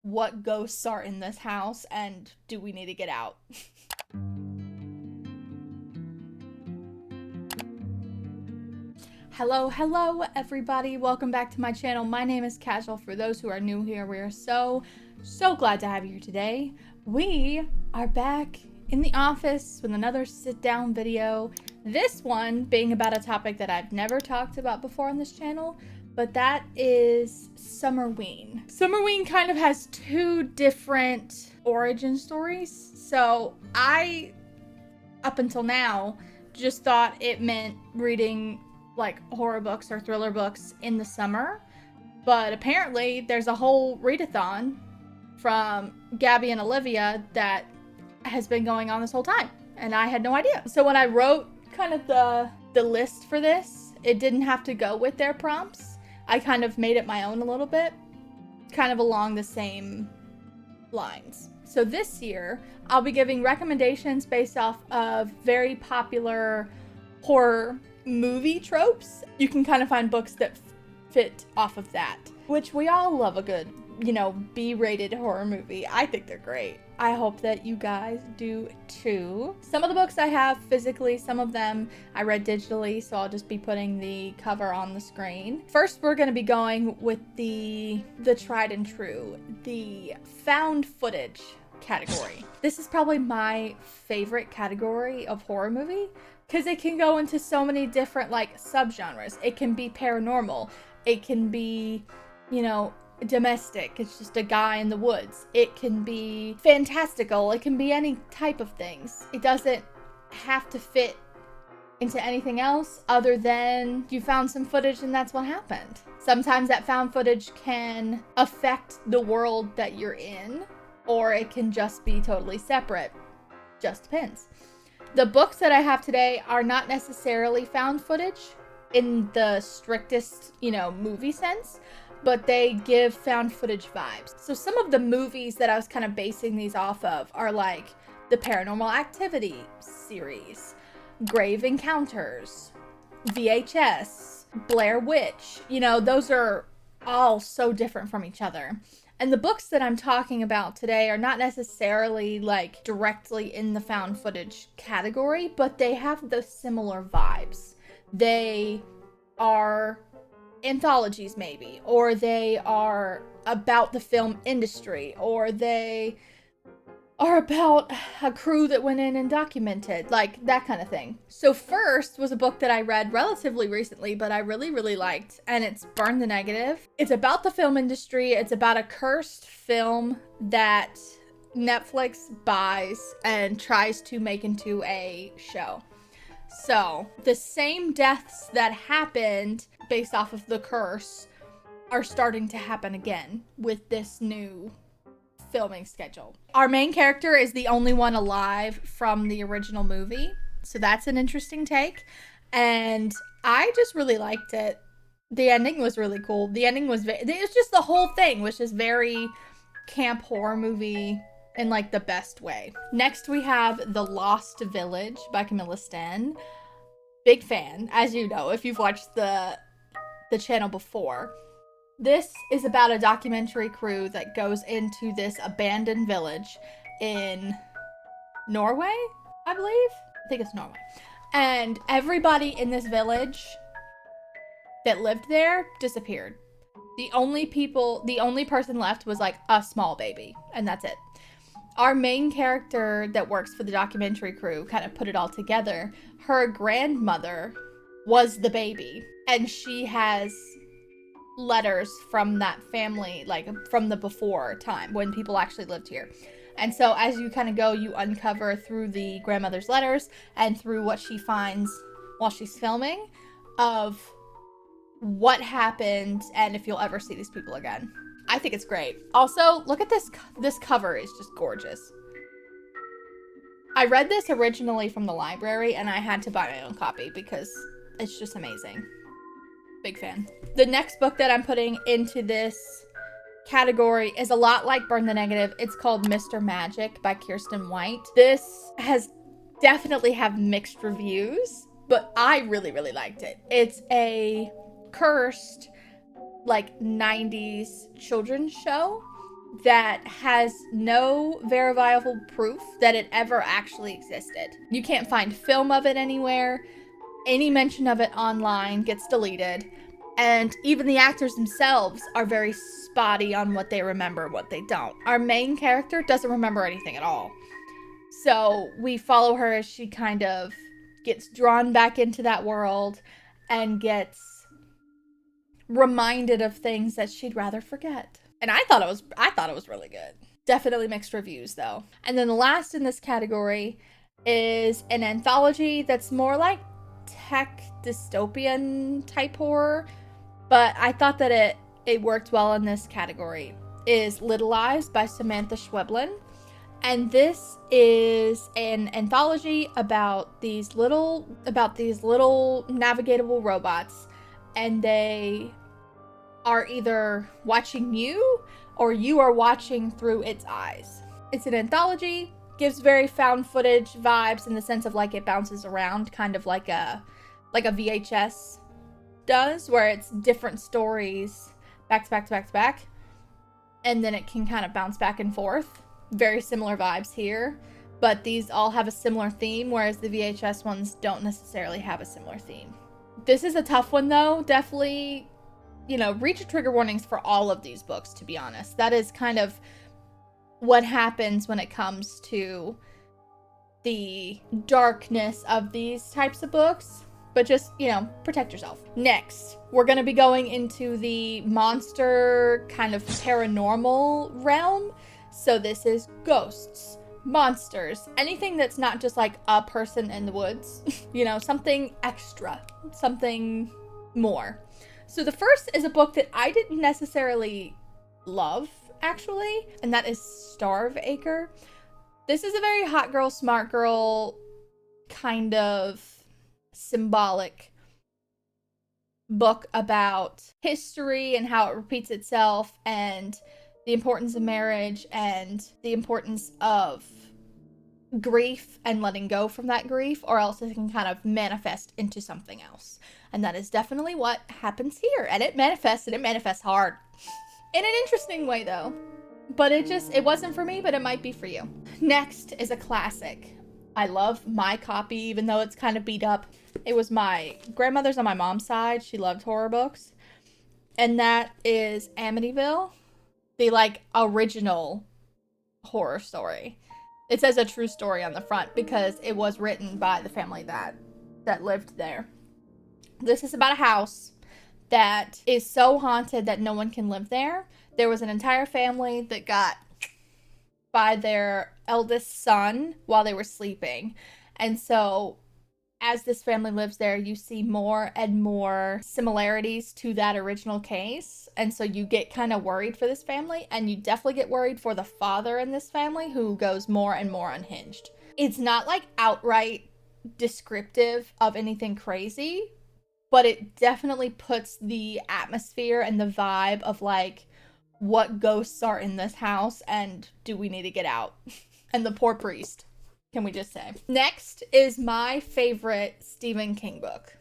what ghosts are in this house and do we need to get out? Hello everybody, welcome back to my channel. My name is Casual. For those who are new here, we are so glad to have you here today. We are back in the office with another sit down video, this one being about a topic that I've never talked about before on this channel, but that is SUMMERWEEN. SUMMERWEEN kind of has two different origin stories. So I, up until now, just thought it meant reading like horror books or thriller books in the summer, but apparently there's a whole readathon from Gabby and Olivia that has been going on this whole time, and I had no idea. So when I wrote kind of the list for this, it didn't have to go with their prompts. I kind of made it my own a little bit, kind of along the same lines. So this year, I'll be giving recommendations based off of very popular horror movie tropes. You can kind of find books that fit off of that, which we all love a good, B-rated horror movie. I think they're great. I hope that you guys do too. Some of the books I have physically, some of them I read digitally, so I'll just be putting the cover on the screen. First, we're going to be going with the tried and true, the found footage category. This is probably my favorite category of horror movie because it can go into so many different subgenres. It can be paranormal. It can be, domestic. It's just a guy in the woods. It can be fantastical. It can be any type of things. It doesn't have to fit into anything else other than you found some footage and that's what happened. Sometimes that found footage can affect the world that you're in, or it can just be totally separate. Just depends. The books that I have today are not necessarily found footage in the strictest, movie sense, but they give found footage vibes. So some of the movies that I was kind of basing these off of are like the Paranormal Activity series, Grave Encounters, VHS, Blair Witch. Those are all so different from each other. And the books that I'm talking about today are not necessarily directly in the found footage category, but they have the similar vibes. They are anthologies maybe, or they are about the film industry, or they are about a crew that went in and documented, that kind of thing. So first was a book that I read relatively recently, but I really liked, and it's Burn the Negative. It's about the film industry. It's about a cursed film that Netflix buys and tries to make into a show. So the same deaths that happened based off of the curse are starting to happen again with this new filming schedule. Our main character is the only one alive from the original movie, so that's an interesting take, and I just really liked it. The ending was really cool. The ending was it was just the whole thing was just very camp horror movie in the best way. Next we have The Lost Village by Camilla Sten. Big fan, as you know if you've watched the channel before. This is about a documentary crew that goes into this abandoned village in Norway, I believe. I think it's Norway. And everybody in this village that lived there disappeared. The only person left was a small baby, and that's it. Our main character that works for the documentary crew kind of put it all together. Her grandmother was the baby, and she has letters from that family, from the before time when people actually lived here. And so as you kind of go, you uncover through the grandmother's letters and through what she finds while she's filming of what happened and if you'll ever see these people again. I think it's great. Also, look at this cover is just gorgeous. I read this originally from the library and I had to buy my own copy because it's just amazing. Big fan. The next book that I'm putting into this category is a lot like Burn the Negative. It's called Mr. Magic by Kirsten White. This has definitely have mixed reviews, but I really liked it. It's a cursed 90s children's show that has no verifiable proof that it ever actually existed. You can't find film of it anywhere. Any mention of it online gets deleted. And even the actors themselves are very spotty on what they remember and what they don't. Our main character doesn't remember anything at all. So we follow her as she kind of gets drawn back into that world and gets reminded of things that she'd rather forget. And I thought it was really good. Definitely mixed reviews though. And then the last in this category is an anthology that's more like tech dystopian type horror, but I thought that it worked well in this category. Is Little Lies by Samantha Schweblin. And this is an anthology about these little navigatable robots, and they are either watching you or you are watching through its eyes. It's an anthology, gives very found footage vibes in the sense of like it bounces around, kind of like a VHS does, where it's different stories back to back to back to back, and then it can kind of bounce back and forth. Very similar vibes here, but these all have a similar theme, whereas the VHS ones don't necessarily have a similar theme. This is a tough one though. Definitely, read your trigger warnings for all of these books, to be honest. That is kind of what happens when it comes to the darkness of these types of books. But just, protect yourself. Next, we're going to be going into the monster kind of paranormal realm. So this is ghosts, monsters, anything that's not just like a person in the woods, something extra, something more. So the first is a book that I didn't necessarily love, actually, and that is Starve Acre. This is a very hot girl, smart girl kind of symbolic book about history and how it repeats itself, and the importance of marriage and the importance of grief and letting go from that grief, or else it can kind of manifest into something else. And that is definitely what happens here. And it manifests hard. In an interesting way though. But it wasn't for me, but it might be for you. Next is a classic. I love my copy, even though it's kind of beat up. It was my grandmother's on my mom's side. She loved horror books. And that is Amityville. The original horror story. It says a true story on the front because it was written by the family that lived there. This is about a house that is so haunted that no one can live there. There was an entire family that got by their eldest son while they were sleeping. And so as this family lives there, you see more and more similarities to that original case. And so you get kind of worried for this family, and you definitely get worried for the father in this family, who goes more and more unhinged. It's not outright descriptive of anything crazy, but it definitely puts the atmosphere and the vibe of what ghosts are in this house and do we need to get out? And the poor priest. Can we just say? Next is my favorite Stephen King book.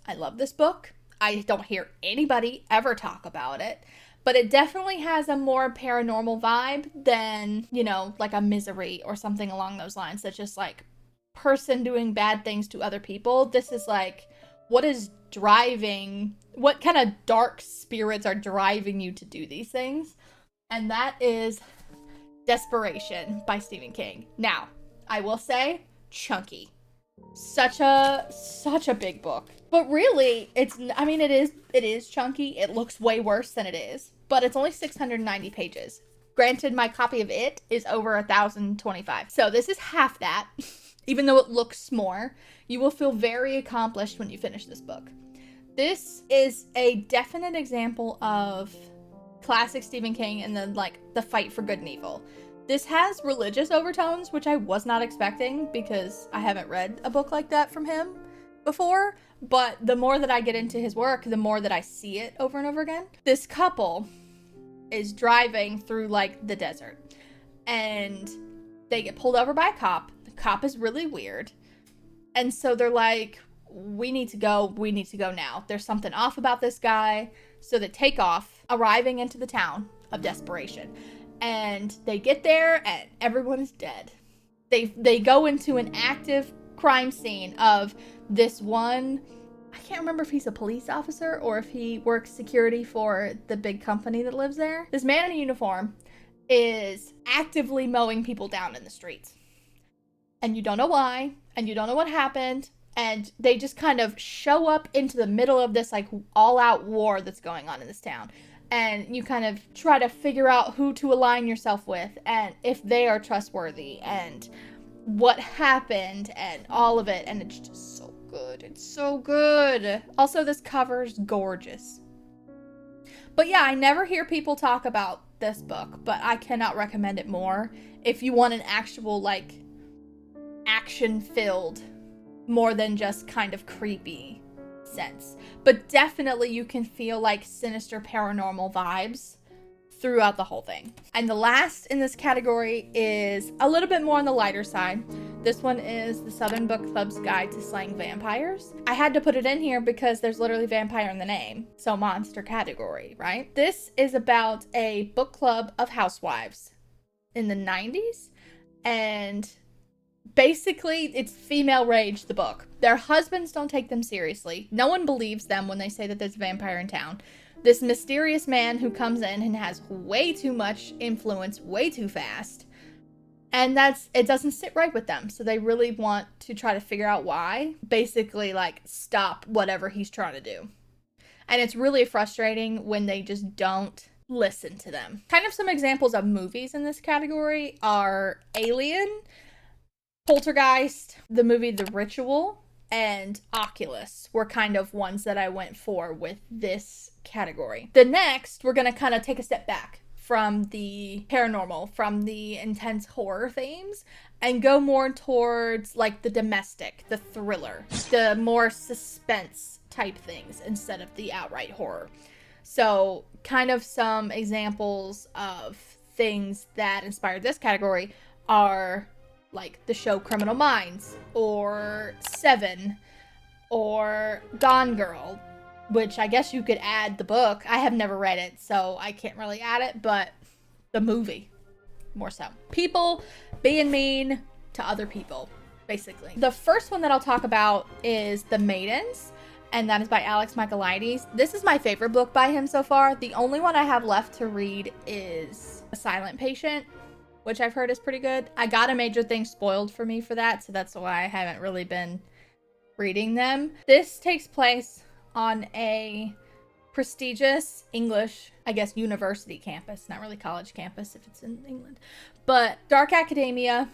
I love this book. I don't hear anybody ever talk about it, but it definitely has a more paranormal vibe than, a Misery or something along those lines. That's just person doing bad things to other people. This is what kind of dark spirits are driving you to do these things? And that is Desperation by Stephen King. Now, I will say, chunky. Such a big book. But really, it is chunky. It looks way worse than it is. But it's only 690 pages. Granted, my copy of it is over 1,025. So this is half that. Even though it looks more, you will feel very accomplished when you finish this book. This is a definite example of classic Stephen King and then the fight for good and evil. This has religious overtones, which I was not expecting because I haven't read a book like that from him before. But the more that I get into his work, the more that I see it over and over again. This couple is driving through the desert, and they get pulled over by a cop. The cop is really weird. And so they're like, we need to go now. There's something off about this guy. So they take off, arriving into the town of Desperation. and they get there and everyone is dead. They go into an active crime scene of this one, I can't remember if he's a police officer or if he works security for the big company that lives there. This man in a uniform is actively mowing people down in the streets. And you don't know why, and you don't know what happened, and they just kind of show up into the middle of this like all-out war that's going on in this town. And you kind of try to figure out who to align yourself with and if they are trustworthy and what happened and all of it. And it's just so good. It's so good. Also, this cover's gorgeous. But yeah, I never hear people talk about this book, but I cannot recommend it more if you want an actual, like, action-filled, more than just kind of creepy sense. But definitely you can feel like sinister paranormal vibes throughout the whole thing. And the last in this category is a little bit more on the lighter side. This one is the Southern Book Club's Guide to Slaying Vampires. I had to put it in here because there's literally vampire in the name, so monster category, right? This is about a book club of housewives in the 90s, and basically it's female rage, the book. Their husbands don't take them seriously. No one believes them when they say that there's a vampire in town. This mysterious man who comes in and has way too much influence way too fast. And it doesn't sit right with them. So they really want to try to figure out why. Basically, like, stop whatever he's trying to do. And it's really frustrating when they just don't listen to them. Kind of some examples of movies in this category are Alien, Poltergeist, the movie The Ritual, and Oculus were kind of ones that I went for with this category. The next, we're going to kind of take a step back from the paranormal, from the intense horror themes, and go more towards like the domestic, the thriller, the more suspense type things instead of the outright horror. So kind of some examples of things that inspired this category are like the show Criminal Minds, or Seven, or Gone Girl, which I guess you could add the book. I have never read it, so I can't really add it, but the movie, more so. People being mean to other people, basically. The first one that I'll talk about is The Maidens, and that is by Alex Michaelides. This is my favorite book by him so far. The only one I have left to read is A Silent Patient, which I've heard is pretty good. I got a major thing spoiled for me for that, so that's why I haven't really been reading them. This takes place on a prestigious English, I guess, university campus, not really college campus if it's in England, but dark academia,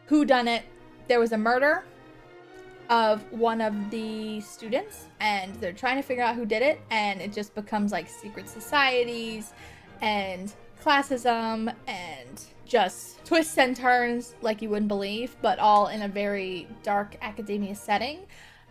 whodunit. There was a murder of one of the students, and they're trying to figure out who did it, and it just becomes like secret societies and classism and just twists and turns like you wouldn't believe, but all in a very dark academia setting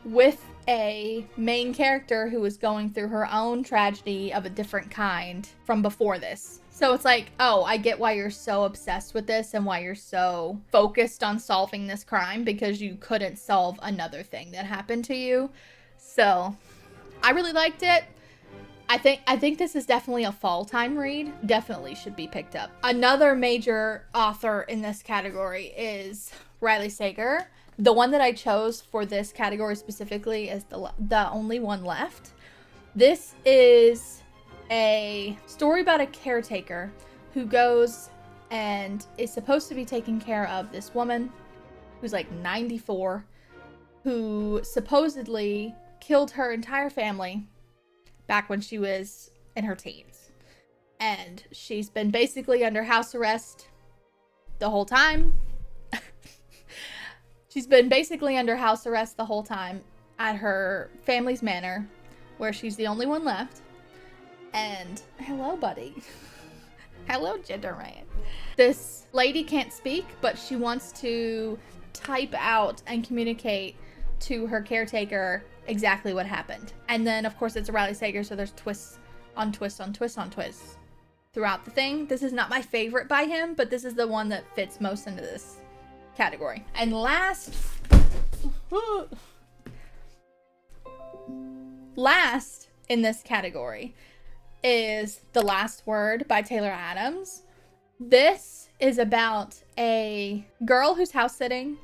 with a main character who is going through her own tragedy of a different kind from before this. So it's like, oh, I get why you're so obsessed with this and why you're so focused on solving this crime, because you couldn't solve another thing that happened to you. So I really liked it. I think this is definitely a fall time read. Definitely should be picked up. Another major author in this category is Riley Sager. The one that I chose for this category specifically is the only one left. This is a story about a caretaker who goes and is supposed to be taking care of this woman who's like 94, who supposedly killed her entire family back when she was in her teens. And she's been basically under house arrest the whole time. She's been basically under house arrest the whole time at her family's manor, where she's the only one left. And hello, buddy. Hello, Gender Rant. This lady can't speak, but she wants to type out and communicate to her caretaker exactly what happened. And then, of course, it's a Riley Sager, so there's twists on twists on twists on twists throughout the thing. This is not my favorite by him, but this is the one that fits most into this category. And last in this category is The Last Word by Taylor Adams. This is about a girl who's house sitting,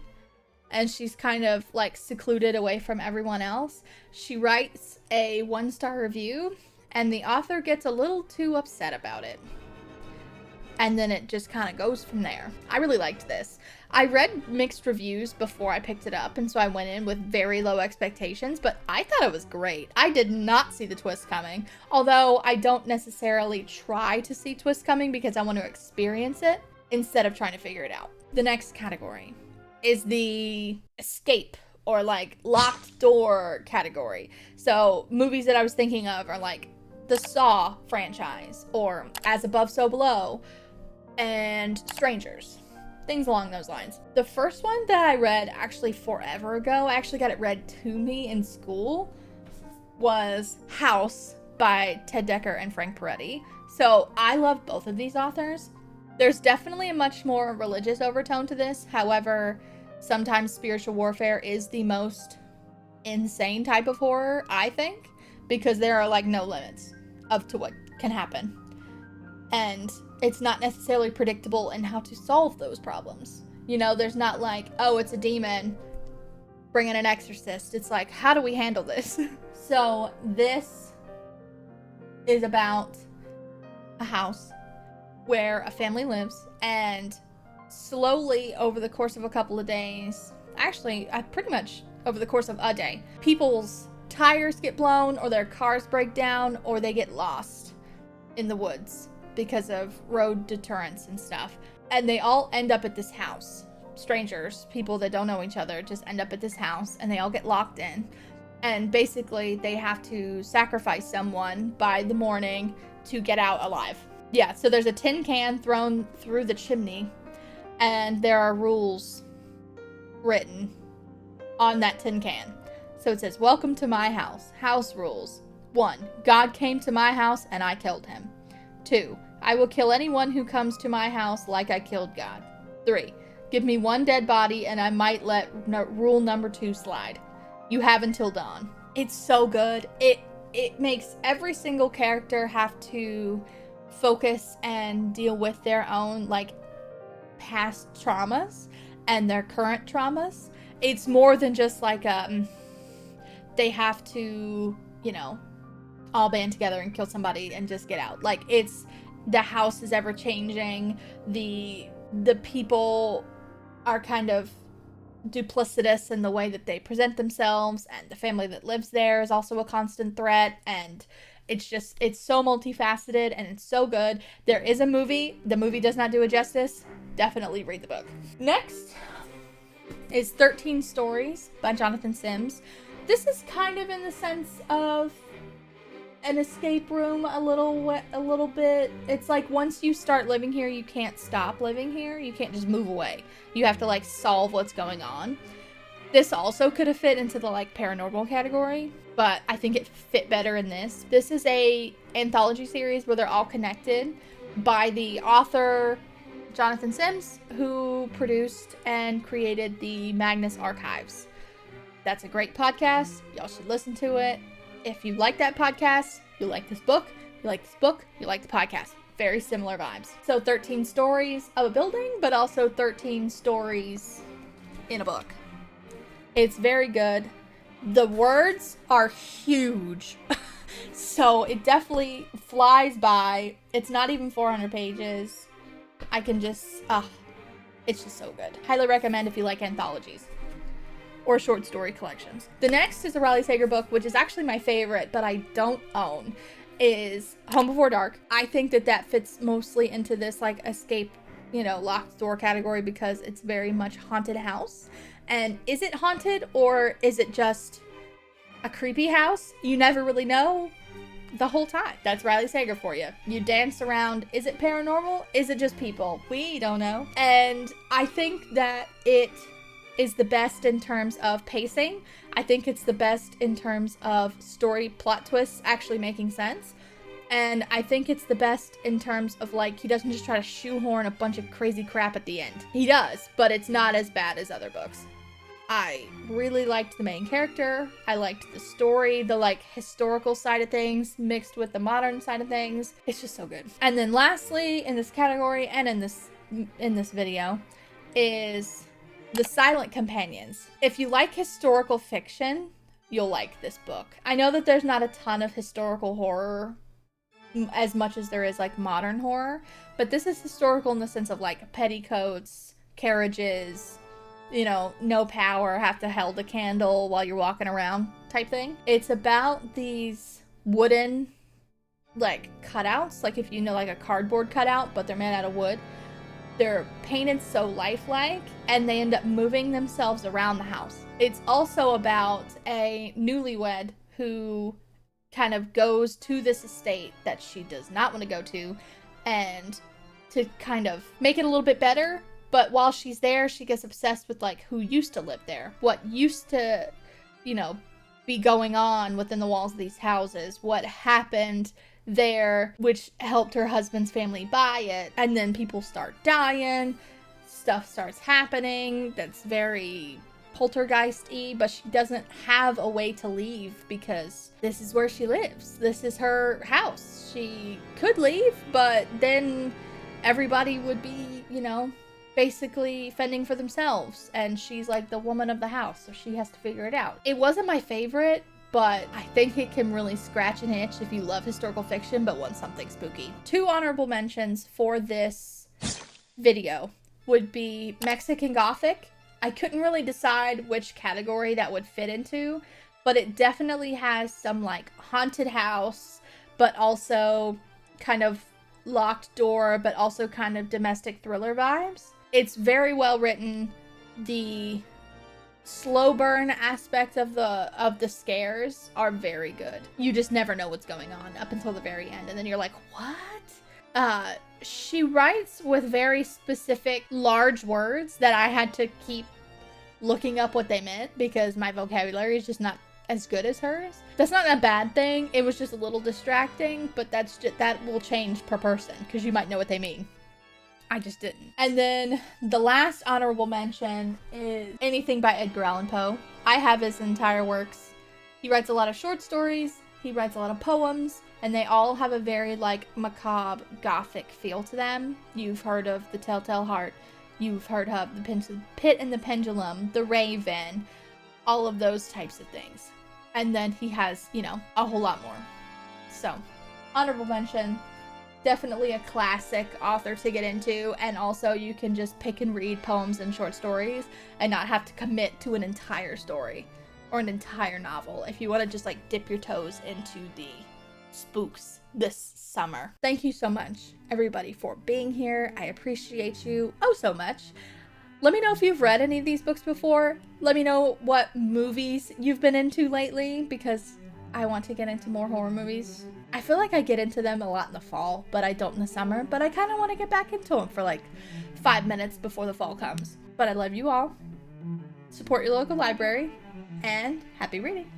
and she's kind of like secluded away from everyone else. She writes a 1-star review, and the author gets a little too upset about it. And then it just kind of goes from there. I really liked this. I read mixed reviews before I picked it up, and so I went in with very low expectations, but I thought it was great. I did not see the twist coming, although I don't necessarily try to see twists coming because I want to experience it instead of trying to figure it out. The next category is the escape or like locked door category. So movies that I was thinking of are like the Saw franchise or As Above, So Below, and Strangers, things along those lines. The first one that I read actually forever ago, I actually got it read to me in school, was House by Ted Dekker and Frank Peretti. So I love both of these authors. There's definitely a much more religious overtone to this. However, sometimes spiritual warfare is the most insane type of horror, I think, because there are like no limits to what can happen. And it's not necessarily predictable in how to solve those problems. You know, there's not like, oh, it's a demon, bring in an exorcist. It's like, how do we handle this? So this is about a house where a family lives, and slowly over the course of a couple of days, actually pretty much over the course of a day, people's tires get blown or their cars break down or they get lost in the woods because of road deterrence and stuff. And they all end up at this house. Strangers, people that don't know each other, just end up at this house and they all get locked in. And basically they have to sacrifice someone by the morning to get out alive. Yeah, so there's a tin can thrown through the chimney and there are rules written on that tin can. So it says, welcome to my house. House rules. 1. God came to my house and I killed him. 2. I will kill anyone who comes to my house like I killed God. 3. Give me one dead body and I might let rule number 2 slide. You have until dawn. It's so good. It makes every single character have to focus and deal with their own like past traumas and their current traumas. It's more than just like they have to, you know, all band together and kill somebody and just get out. Like, it's, the house is ever changing. The people are kind of duplicitous in the way that they present themselves, and the family that lives there is also a constant threat, and it's so multifaceted and it's so good. There is a movie. The movie does not do it justice. Definitely read the book. Next is 13 Stories by Jonathan Sims. This is kind of in the sense of an escape room a little bit. It's like once you start living here, you can't stop living here. You can't just move away. You have to like solve what's going on. This also could have fit into the like paranormal category, but I think it fit better in this. This is a anthology series where they're all connected by the author Jonathan Sims, who produced and created the Magnus Archives. That's a great podcast. Y'all should listen to it. If you like that podcast, you like this book, you like this book, you like the podcast. Very similar vibes. So 13 stories of a building, but also 13 stories in a book. It's very good. The words are huge. So it definitely flies by. It's not even 400 pages. I can just, it's just so good. Highly recommend if you like anthologies or short story collections. The next is a Riley Sager book, which is actually my favorite, but I don't own, is Home Before Dark. I think that fits mostly into this like escape, you know, locked door category because it's very much haunted house. And is it haunted or is it just a creepy house? You never really know the whole time. That's Riley Sager for you. You dance around. Is it paranormal? Is it just people? We don't know. And I think that it is the best in terms of pacing. I think it's the best in terms of story plot twists actually making sense. And I think it's the best in terms of like, he doesn't just try to shoehorn a bunch of crazy crap at the end. He does, but it's not as bad as other books. I really liked the main character. I liked the story, the like historical side of things mixed with the modern side of things. It's just so good. And then lastly, in this category and in this video is the silent companions. If you like historical fiction, you'll like this book. I know that there's not a ton of historical horror as much as there is like modern horror, but this is historical in the sense of like petticoats, carriages, you know, no power, have to hold a candle while you're walking around type thing. It's about these wooden like cutouts, like if you know like a cardboard cutout, but they're made out of wood. They're painted so lifelike, and they end up moving themselves around the house. It's also about a newlywed who kind of goes to this estate that she does not want to go to, and to kind of make it a little bit better. But while she's there, she gets obsessed with like who used to live there, what used to, you know, be going on within the walls of these houses, what happened there, which helped her husband's family buy it. And then people start dying, stuff starts happening that's very poltergeist-y, but she doesn't have a way to leave because this is where she lives. This is her house. She could leave, but then everybody would be, you know, basically fending for themselves, and she's like the woman of the house, so she has to figure it out. It wasn't my favorite, but I think it can really scratch an itch if you love historical fiction but want something spooky. 2 honorable mentions for this video would be Mexican Gothic. I couldn't really decide which category that would fit into, but it definitely has some like haunted house, but also kind of locked door, but also kind of domestic thriller vibes. It's very well written. The slow burn aspect of the scares are very good. You just never know what's going on up until the very end, and then you're like, what? She writes with very specific large words that I had to keep looking up what they meant because my vocabulary is just not as good as hers. That's not a bad thing. It was just a little distracting, but that will change per person because you might know what they mean. I just didn't. And then the last honorable mention is anything by Edgar Allan Poe. I have his entire works. He writes a lot of short stories, he writes a lot of poems, and they all have a very like macabre gothic feel to them. You've heard of The Telltale Heart, you've heard of The Pit and the Pendulum, The Raven, all of those types of things. And then he has, you know, a whole lot more. So, honorable mention. Definitely a classic author to get into, and also you can just pick and read poems and short stories and not have to commit to an entire story or an entire novel if you want to just like dip your toes into the spooks this summer. Thank you so much, everybody, for being here. I appreciate you oh so much. Let me know if you've read any of these books before. Let me know what movies you've been into lately, because I want to get into more horror movies. I feel like I get into them a lot in the fall, but I don't in the summer. But I kind of want to get back into them for like 5 minutes before the fall comes. But I love you all. Support your local library, and happy reading.